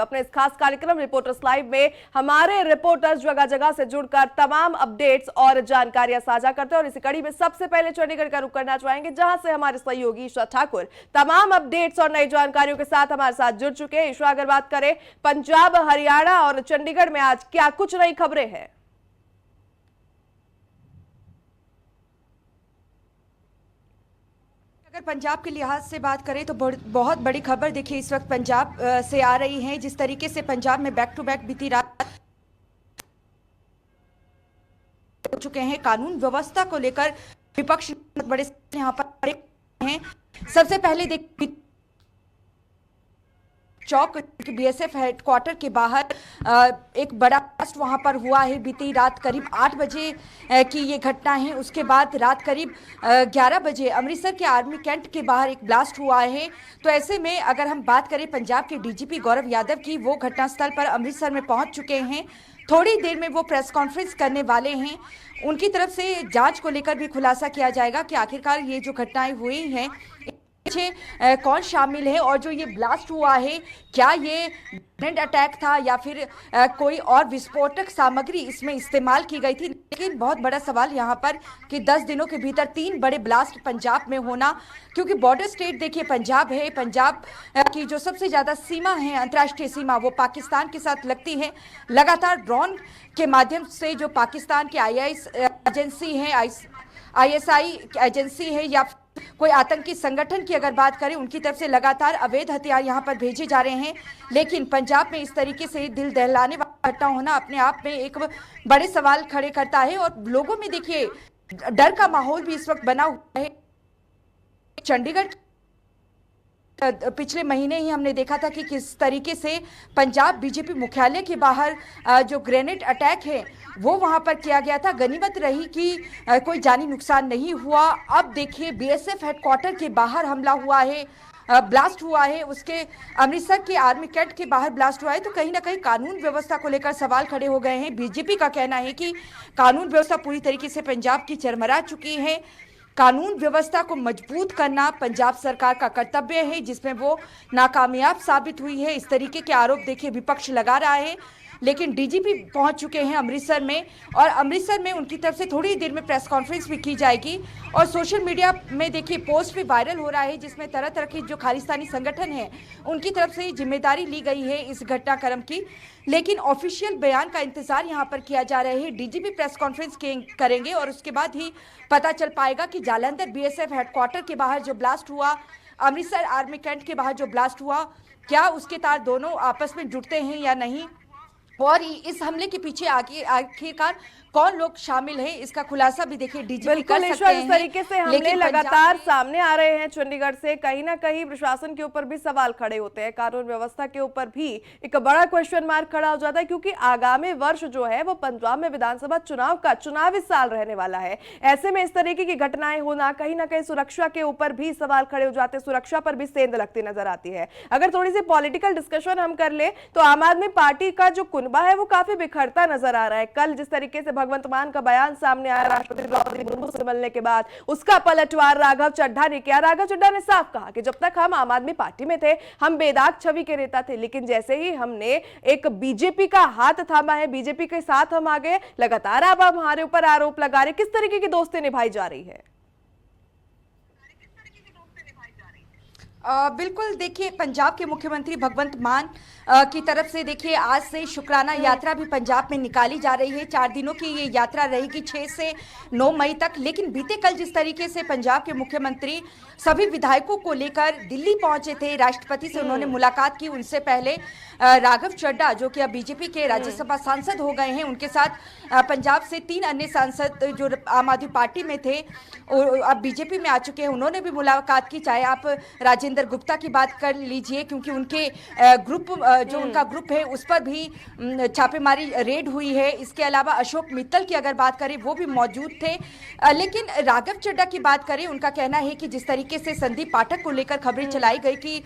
अपने इस खास कार्यक्रम रिपोर्टर्स लाइव में हमारे रिपोर्टर्स जगह जगह से जुड़कर तमाम अपडेट्स और जानकारियां साझा करते हैं और इसी कड़ी में सबसे पहले चंडीगढ़ का रुख करना चाहेंगे, जहां से हमारे सहयोगी ईशा ठाकुर तमाम अपडेट्स और नई जानकारियों के साथ हमारे साथ जुड़ चुके हैं। ईशा, अगर बात करें पंजाब, हरियाणा और चंडीगढ़ में आज क्या कुछ नई खबरें हैं? अगर पंजाब के लिहाज से बात करें तो बहुत बड़ी खबर देखिए इस वक्त पंजाब से आ रही है। जिस तरीके से पंजाब में बैक टू बैक बीती रात हो चुके हैं, कानून व्यवस्था को लेकर विपक्ष बड़े यहाँ पर हैं। सबसे पहले देखिए चौक बीएसएफ हेडक्वार्टर के बाहर एक बड़ा ब्लास्ट वहां पर हुआ है। बीती रात करीब 8 बजे की ये घटना है। उसके बाद रात करीब 11 बजे अमृतसर के आर्मी कैंट के बाहर एक ब्लास्ट हुआ है। तो ऐसे में अगर हम बात करें पंजाब के डीजीपी गौरव यादव की, वो घटनास्थल पर अमृतसर में पहुंच चुके हैं। थोड़ी देर में वो प्रेस कॉन्फ्रेंस करने वाले हैं। उनकी तरफ से जांच को लेकर भी खुलासा किया जाएगा कि आखिरकार ये जो घटनाएं हुई हैं कौन शामिल है और जो ये ब्लास्ट हुआ है क्या ये ग्रेनेड अटैक था या फिर कोई और विस्फोटक सामग्री इसमें इस्तेमाल की गई थी। लेकिन बहुत बड़ा सवाल यहाँ पर कि 10 दिनों के भीतर 3 बड़े ब्लास्ट पंजाब में होना, क्योंकि बॉर्डर स्टेट देखिए पंजाब है। पंजाब की जो सबसे ज़्यादा सीमा है, अंतर्राष्ट्रीय सीमा, वो पाकिस्तान के साथ लगती है। लगातार ड्रोन के माध्यम से जो पाकिस्तान की आईएस एजेंसी है, आईएसआई एजेंसी है या कोई आतंकी संगठन की अगर बात करें, उनकी तरफ से लगातार अवैध हथियार यहां पर भेजे जा रहे हैं। लेकिन पंजाब में इस तरीके से दिल दहलाने वाली घटना होना अपने आप में एक बड़े सवाल खड़े करता है और लोगों में देखिए डर का माहौल भी इस वक्त बना हुआ है। चंडीगढ़ पिछले महीने ही हमने देखा था कि किस तरीके से पंजाब बीजेपी मुख्यालय के बाहर जो ग्रेनेड अटैक है वो वहां पर किया गया था। गनीमत रही कि कोई जानी नुकसान नहीं हुआ। अब देखिए बीएसएफ हेडक्वार्टर के बाहर हमला हुआ है, ब्लास्ट हुआ है, उसके अमृतसर के आर्मी कैंट के बाहर ब्लास्ट हुआ है। तो कहीं ना कहीं कानून व्यवस्था को लेकर सवाल खड़े हो गए हैं। बीजेपी का कहना है कि कानून व्यवस्था पूरी तरीके से पंजाब की चरमरा चुकी है। कानून व्यवस्था को मजबूत करना पंजाब सरकार का कर्तव्य है, जिसमें वो नाकामयाब साबित हुई है। इस तरीके के आरोप देखिए विपक्ष लगा रहा है। लेकिन डीजीपी पहुंच चुके हैं अमृतसर में और अमृतसर में उनकी तरफ से थोड़ी देर में प्रेस कॉन्फ्रेंस भी की जाएगी। और सोशल मीडिया में देखिए पोस्ट भी वायरल हो रहा है, जिसमें तरह तरह के जो खालिस्तानी संगठन हैं उनकी तरफ से जिम्मेदारी ली गई है इस घटनाक्रम की। लेकिन ऑफिशियल बयान का इंतजार यहाँ पर किया जा रहा है। डीजीपी प्रेस कॉन्फ्रेंस करेंगे और उसके बाद ही पता चल पाएगा कि जालंधर बीएसएफ हेडक्वार्टर के बाहर जो ब्लास्ट हुआ, अमृतसर आर्मी कैंट के बाहर जो ब्लास्ट हुआ, क्या उसके तार दोनों आपस में जुड़ते हैं या नहीं, और इस हमले के पीछे आखिरकार कौन लोग शामिल हैं, इसका खुलासा भी देखिए डीजीपी कर सकते हैं। इस तरीके से हमले लगातार सामने आ रहे हैं चंडीगढ़ से, कहीं ना कहीं प्रशासन के ऊपर भी सवाल खड़े होते हैं, कानून व्यवस्था के ऊपर भी एक बड़ा क्वेश्चन मार्क खड़ा हो जाता है, क्योंकि आगामी वर्ष जो है वो पंजाब में विधानसभा चुनाव का चुनावी साल रहने वाला है। ऐसे में इस तरीके की घटनाएं होना कहीं ना कहीं सुरक्षा के ऊपर भी सवाल खड़े हो जाते हैं, सुरक्षा पर भी सेंध लगती नजर आती है। अगर थोड़ी सी पॉलिटिकल डिस्कशन हम कर ले तो आम आदमी पार्टी का जो कुनबा है वो काफी बिखरता नजर आ रहा है। कल जिस तरीके से भगवंत मान का बयान सामने आया राष्ट्रपति द्रौपदी मुर्मू से मिलने के बाद, उसका पलटवार राघव चड्ढा ने किया। राघव चड्ढा ने साफ कहा कि जब तक हम आम आदमी पार्टी में थे हम बेदाग छवि के नेता थे, लेकिन जैसे ही हमने एक बीजेपी का हाथ थामा है, बीजेपी के साथ हम आ गए, लगातार आप हमारे ऊपर आरोप लगा रहे। किस तरीके की दोस्ती निभाई जा रही है? बिल्कुल देखिए पंजाब के मुख्यमंत्री भगवंत मान की तरफ से देखिए आज से शुक्राना यात्रा भी पंजाब में निकाली जा रही है। 4 दिनों की ये यात्रा रहेगी 6 से 9 मई तक। लेकिन बीते कल जिस तरीके से पंजाब के मुख्यमंत्री सभी विधायकों को लेकर दिल्ली पहुंचे थे, राष्ट्रपति से उन्होंने मुलाकात की। उनसे पहले राघव चड्ढा जो कि अब बीजेपी के राज्यसभा सांसद हो गए हैं, उनके साथ पंजाब से 3 अन्य सांसद जो आम आदमी पार्टी में थे अब बीजेपी में आ चुके हैं, उन्होंने भी मुलाकात की। चाहे आप राजेंद्र गुप्ता की बात कर लीजिए, क्योंकि उनके ग्रुप जो उनका ग्रुप है उस पर भी छापेमारी रेड हुई है। इसके अलावा अशोक मित्तल की अगर बात करें वो भी मौजूद थे। लेकिन राघव चड्ढा की बात करें, उनका कहना है कि जिस तरीके से संदीप पाठक को लेकर खबरें चलाई गई कि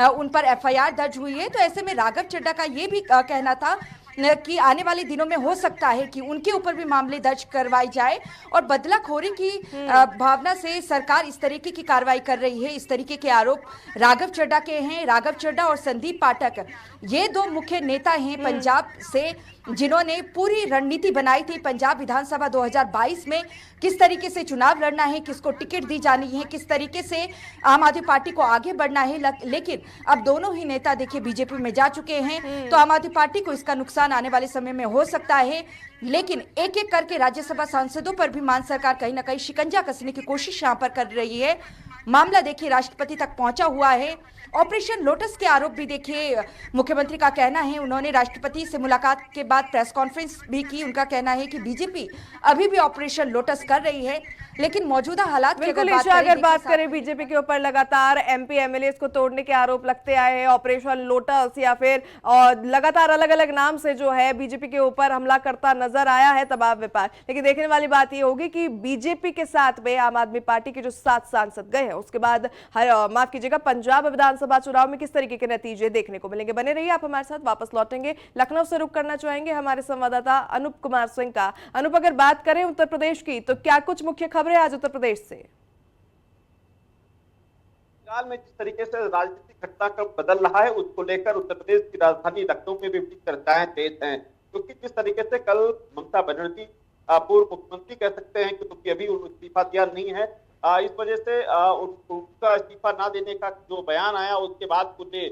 उन पर एफआईआर दर्ज हुई है, तो ऐसे में राघव चड्ढा का ये भी कहना था कि आने वाले दिनों में हो सकता है कि उनके ऊपर भी मामले दर्ज करवाई जाए और बदलाखोरी की भावना से सरकार इस तरीके की कार्रवाई कर रही है। इस तरीके के आरोप राघव चड्ढा के हैं। राघव चड्ढा और संदीप पाठक ये दो मुख्य नेता हैं पंजाब से, जिन्होंने पूरी रणनीति बनाई थी पंजाब विधानसभा 2022 में किस तरीके से चुनाव लड़ना है, किसको टिकट दी जानी है, किस तरीके से आम आदमी पार्टी को आगे बढ़ना है। लेकिन अब दोनों ही नेता देखिए बीजेपी में जा चुके हैं, तो आम आदमी पार्टी को इसका नुकसान आने वाले समय में हो सकता है। लेकिन एक एक करके राज्यसभा सांसदों पर भी मान सरकार कहीं ना कहीं शिकंजा कसने की कोशिश यहां पर कर रही है। मामला देखिए राष्ट्रपति तक पहुंचा हुआ है। ऑपरेशन लोटस के आरोप भी देखिए मुख्यमंत्री का कहना है, उन्होंने राष्ट्रपति से मुलाकात के बाद प्रेस कॉन्फ्रेंस भी की। उनका कहना है कि बीजेपी अभी भी ऑपरेशन लोटस कर रही है, लेकिन मौजूदा हालात की अगर बात करें बीजेपी के ऊपर लगातार एमपी एमएलए को तोड़ने के आरोप लगते आए हैं, ऑपरेशन लोटस या फिर लगातार अलग अलग नाम से जो है बीजेपी के ऊपर हमला करता नजर आया है तमाम विभाग। लेकिन देखने वाली बात यह होगी कि बीजेपी के साथ में आम आदमी पार्टी के जो 7 सांसद गए हैं, उसके बाद माफ कीजिएगा पंजाब विधानसभा चुनाव में किस तरीके के नतीजे देखने को मिलेंगे। बने रहिए आप हमारे साथ। वापस लौटेंगे, लखनऊ से रुख करना चाहेंगे हमारे संवाददाता अनूप कुमार सिंह का। अनूप, अगर बात करें उत्तर प्रदेश की तो क्या कुछ मुख्य खबरें आज उत्तर प्रदेश से? बंगाल में जिस तरीके से राजनीतिक घटनाक्रम बदल रहा है उसको लेकर उत्तर प्रदेश की राजधानी लखनऊ में भी बड़ी चर्चाएं तेज हैं, क्योंकि जिस तरीके से कल ममता बनर्जी पूर्व मुख्यमंत्री कह सकते हैं क्योंकि अभी उन्होंने इस्तीफा दिया नहीं है, इस वजह से उनका इस्तीफा ना देने का जो बयान आया उसके बाद पूरे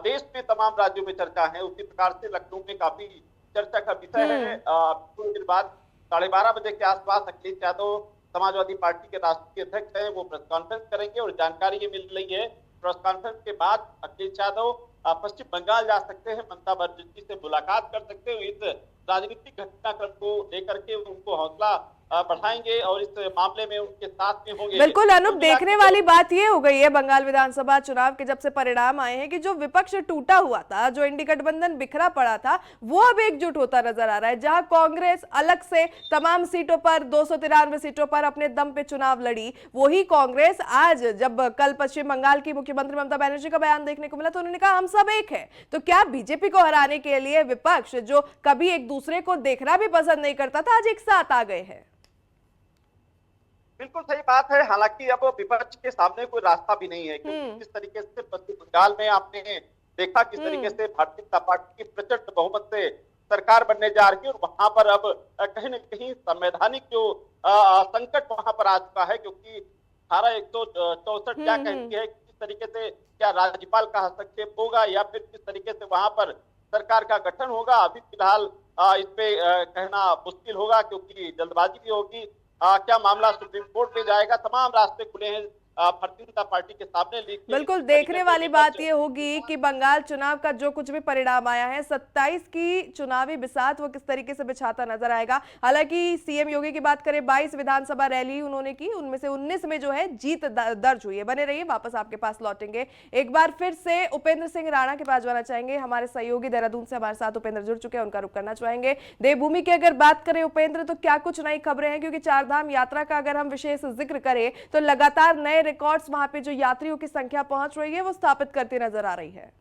देश में तमाम राज्यों में चर्चा है। उसी प्रकार से लखनऊ में काफी चर्चा का विषय है। थोड़ी देर बाद 12:30 बजे के आसपास अखिलेश यादव समाजवादी पार्टी के राष्ट्रीय अध्यक्ष हैं, वो प्रेस कॉन्फ्रेंस करेंगे और जानकारी ये मिल रही है प्रेस कॉन्फ्रेंस के बाद अखिलेश यादव पश्चिम बंगाल जा सकते हैं, ममता बनर्जी से मुलाकात कर सकते हैं। इस राजनीतिक घटनाक्रम को लेकर के उनको हौसला बढ़ाएंगे और इस मामले में उनके साथ में होंगे। बिल्कुल अनूप, देखने वाली बात ये हो गई है बंगाल विधानसभा चुनाव के जब से परिणाम आए हैं कि जो विपक्ष टूटा हुआ था, जो इंडी गठबंधन बिखरा पड़ा था, वो अब एकजुट होता नजर आ रहा है। जहां कांग्रेस अलग से तमाम सीटों पर 293 सीटों पर अपने दम पे चुनाव लड़ी, वही कांग्रेस आज जब कल पश्चिम बंगाल की मुख्यमंत्री ममता बनर्जी का बयान देखने को मिला तो उन्होंने कहा हम सब एक है। तो क्या बीजेपी को हराने के लिए विपक्ष जो कभी एक दूसरे को देखना भी पसंद नहीं करता था, आज एक साथ आ गए हैं? बिल्कुल सही बात है। हालांकि अब विपक्ष के सामने कोई रास्ता भी नहीं है, क्योंकि जिस तरीके से पश्चिम बंगाल में आपने देखा किस तरीके से भारतीय जनता पार्टी की प्रचंड बहुमत से सरकार बनने जा रही है और वहां पर अब कहीं न कहीं संवैधानिक जो संकट वहां पर आ चुका है, क्योंकि धारा 164 क्या कहती है, किस तरीके से क्या राज्यपाल का हस्तक्षेप होगा या फिर किस तरीके से वहां पर सरकार का गठन होगा, अभी फिलहाल इस पे कहना मुश्किल होगा, क्योंकि जल्दबाजी भी होगी। क्या मामला सुप्रीम कोर्ट में जाएगा, तमाम रास्ते खुले हैं भारतीय जनता पार्टी के सामने। बिल्कुल देखने वाली बात ये होगी कि बंगाल चुनाव का जो कुछ भी परिणाम आया है, 27 की चुनावी बिसात वो किस तरीके से बिछाता नजर आएगा। हालांकि सीएम योगी की बात करें, 22 विधानसभा रैली उन्होंने की, उनमें से 19 में जो है जीत दर्ज हुई है। बने रहिए, वापस आपके पास लौटेंगे। एक बार फिर से उपेंद्र सिंह राणा के पास जाना चाहेंगे। हमारे सहयोगी देहरादून से हमारे साथ उपेंद्र जुड़ चुके हैं, उनका रुख करना चाहेंगे। देवभूमि की अगर बात करें उपेंद्र, तो क्या कुछ नई खबरें हैं? क्योंकि चारधाम यात्रा का अगर हम विशेष जिक्र करें तो लगातार नए रिकॉर्ड्स वहां पे जो यात्रियों की संख्या पहुंच रही है वो स्थापित करती नजर आ रही है।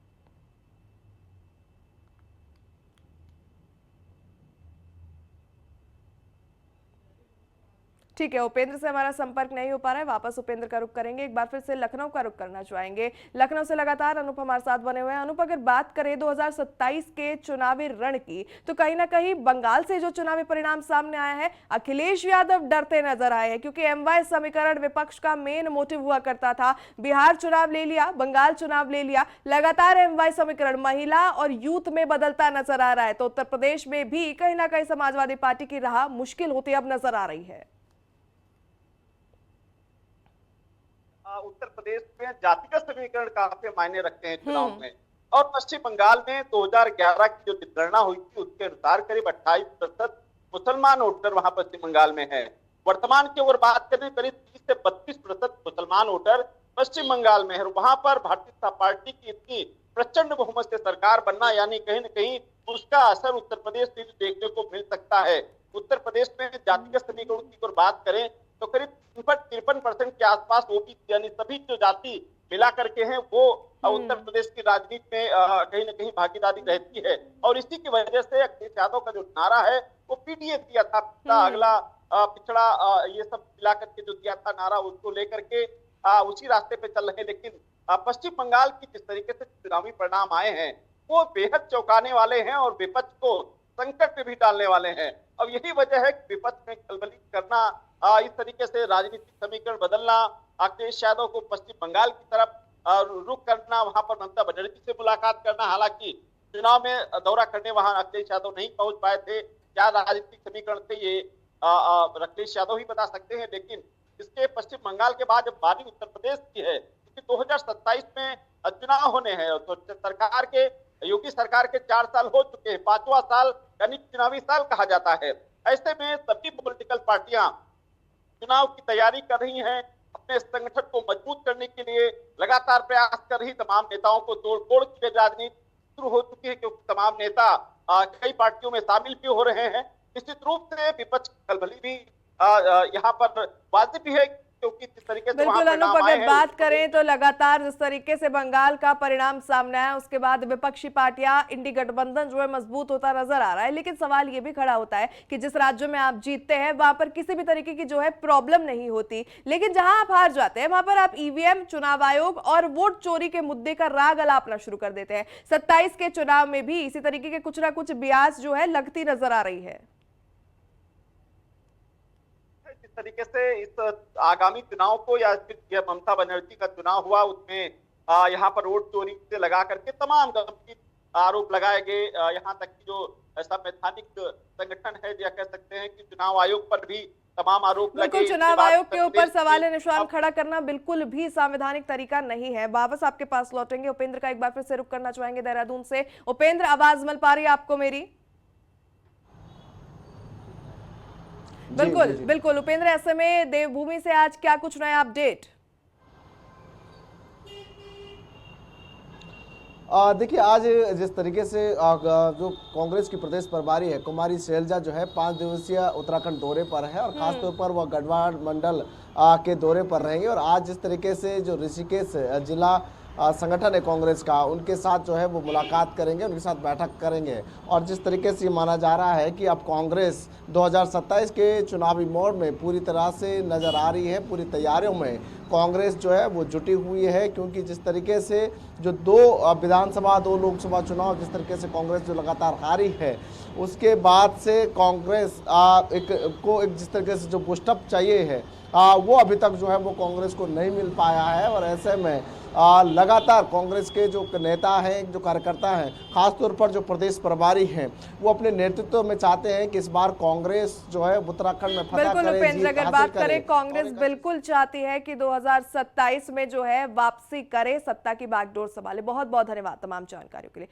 ठीक है, उपेंद्र से हमारा संपर्क नहीं हो पा रहा है, वापस उपेंद्र का रुख करेंगे। एक बार फिर से लखनऊ का रुख करना चाहेंगे। लखनऊ से लगातार अनूप हमारे साथ बने हुए हैं। अनूप, अगर बात करें 2027 के चुनावी रण की, तो कहीं ना कहीं बंगाल से जो चुनावी परिणाम सामने आया है, अखिलेश यादव डरते नजर आए हैं, क्योंकि एमवाय समीकरण विपक्ष का मेन मोटिव हुआ करता था। बिहार चुनाव ले लिया, बंगाल चुनाव ले लिया, लगातार एमवाय समीकरण महिला और यूथ में बदलता नजर आ रहा है। तो उत्तर प्रदेश में भी कहीं ना कहीं समाजवादी पार्टी की राह मुश्किल होती अब नजर आ रही है। उत्तर प्रदेश में जातिगत समीकरण काफी मायने रखते हैं चुनाव में, और पश्चिम बंगाल में 2011 की जो जनगणना हुई थी उसके अनुसार करीब 28% मुसलमान वोटर वहां पश्चिम बंगाल में है। वर्तमान की ओर बात करें, करीब 30 से 32% मुसलमान वोटर पश्चिम बंगाल में है। वहां पर भारतीय जनता पार्टी की इतनी प्रचंड बहुमत से सरकार बनना, यानी कहीं न कहीं उसका असर उत्तर प्रदेश में देखने को मिल सकता है। उत्तर प्रदेश में जातिगत समीकरण की बात करें तो करीब 53% के आसपास ओबीसी यानी सभी जो जाति मिला करके हैं वो उत्तर प्रदेश की राजनीति में कहीं ना कहीं भागीदारी रहती है। और इसी की वजह से अखिलेश यादव का जो नारा है वो पीडीए दिया था, अगला पिछड़ा ये सब मिला करके जो दिया था नारा, उसको लेकर के उसी रास्ते पे चल रहे हैं। लेकिन पश्चिम बंगाल की जिस तरीके से चुनावी परिणाम आए हैं वो बेहद चौंकाने वाले हैं और विपक्ष को संकट में भी डालने वाले हैं। अब यही वजह है कि विपक्ष में खलबली करना, इस तरीके से राजनीतिक समीकरण बदलना, अखिलेश यादव को पश्चिम बंगाल की तरफ रुख करना, वहां पर ममता बनर्जी से मुलाकात करना। हालांकि चुनाव में दौरा करने वहां अखिलेश यादव नहीं पहुंच पाए थे। क्या राजनीतिक समीकरण थे ये अखिलेश यादव ही बता सकते हैं। लेकिन इसके पश्चिम बंगाल के बाद जब बारी उत्तर प्रदेश की है, क्योंकि 2027 में चुनाव होने हैं, तो सरकार के योगी सरकार के 4 साल हो चुके हैं, 5वां साल यानी चुनावी साल कहा जाता है। ऐसे में सभी पॉलिटिकल पार्टियां चुनाव की तैयारी कर रही हैं, अपने संगठन को मजबूत करने के लिए लगातार प्रयास कर रही। तमाम नेताओं को तोड़-फोड़ की राजनीति शुरू हो चुकी है, क्योंकि तमाम नेता कई पार्टियों में शामिल भी हो रहे हैं। निश्चित रूप से विपक्ष की खलबली भी यहाँ पर वाजिब भी है, क्योंकि जिस तरीके से बिल्कुल अनूप, अगर बात करें तो लगातार जिस तरीके से बंगाल का परिणाम सामने आया उसके बाद विपक्षी पार्टियां, इंडी गठबंधन जो है मजबूत होता नजर आ रहा है। लेकिन सवाल ये भी खड़ा होता है कि जिस राज्यों में आप जीतते हैं वहां पर किसी भी तरीके की जो है प्रॉब्लम नहीं होती, लेकिन जहां आप हार जाते हैं वहां पर आप ईवीएम, चुनाव आयोग और वोट चोरी के मुद्दे का राग अलापना शुरू कर देते हैं। 27 के चुनाव में भी इसी तरीके के कुछ ना कुछ ब्याज जो है लगती नजर आ रही है। तरीके से इस आगामी चुनाव को या फिर ममता बनर्जी का चुनाव हुआ उसमें यहाँ पर वोट चोरी से लगा करके तमाम गंभीर आरोप लगाए गए। यहाँ तक कि जो संवैधानिक संगठन है या कह सकते हैं कि चुनाव आयोग पर भी तमाम आरोप लगे। बिल्कुल, चुनाव आयोग के ऊपर सवाल निशान खड़ा करना बिल्कुल भी संवैधानिक तरीका नहीं है। वापस आपके पास लौटेंगे, उपेंद्र का एक बार फिर से रुख करना चाहेंगे देहरादून से। उपेंद्र, आवाज मिल पा रही है आपको मेरी? बिल्कुल बिल्कुल उपेंद्र, ऐसे में देवभूमि से आज क्या कुछ नया अपडेट? देखिए, आज जिस तरीके से जो कांग्रेस की प्रदेश प्रभारी है कुमारी शैलजा जो है 5 दिवसीय उत्तराखंड दौरे पर है और खासतौर पर वह गढ़वाल मंडल के दौरे पर रहेंगे। और आज जिस तरीके से जो ऋषिकेश जिला संगठन है कांग्रेस का, उनके साथ जो है वो मुलाकात करेंगे, उनके साथ बैठक करेंगे। और जिस तरीके से माना जा रहा है कि अब कांग्रेस 2027 के चुनावी मोड में पूरी तरह से नज़र आ रही है, पूरी तैयारियों में कांग्रेस जो है वो जुटी हुई है। क्योंकि जिस तरीके से जो 2 विधानसभा 2 लोकसभा चुनाव जिस तरीके से कांग्रेस जो लगातार हारी है, उसके बाद से कांग्रेस एक जिस तरीके से जो बूस्टअप चाहिए है वो अभी तक जो है वो कांग्रेस को नहीं मिल पाया है। और ऐसे में लगातार कांग्रेस के जो नेता हैं, जो कार्यकर्ता हैं, खासतौर पर जो प्रदेश प्रभारी हैं, वो अपने नेतृत्व में चाहते हैं कि इस बार कांग्रेस जो है उत्तराखंड में फतह करे। बिल्कुल उपेंद्र, अगर बात करें कांग्रेस बिल्कुल चाहती है कि 2027 में जो है वापसी करे, सत्ता की बागडोर संभाले। बहुत बहुत धन्यवाद तमाम जानकारियों के लिए।